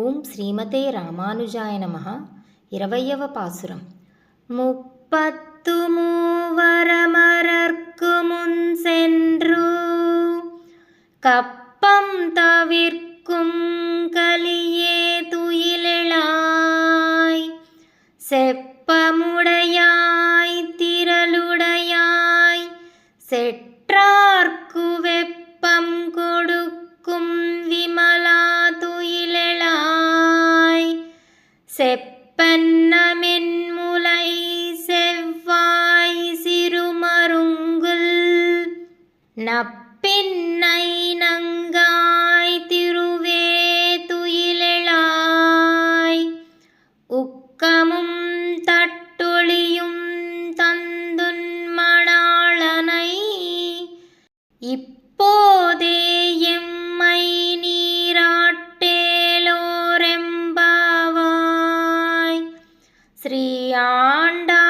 ஓம் ஸ்ரீமதே ராமானுஜாய நமः. 20వ பாசுரம். முப்பத்து மூவரமரர்க்கு முன் சென்று கப்பம் தவிர்க்கும் கலியே துயிலெழாய், செப்பமுடையாய் திரளுடையாய், செற்றார்க்கு வெப்பம் கொடுக்கும் விமலா துயிலெழாய், செப்பன்னமென்முலை செவ்வாய் சிறுமருங்குல், நப்பின்னை நங்காய் திருவே துயிலெழாய், உக்கமும் தட்டொளியும் தந்துன் மணாளனை, இப்போதே எம்மை நீராட்டேலோரெம்பாவாய். ஸ்ரீ ஆண்டாள்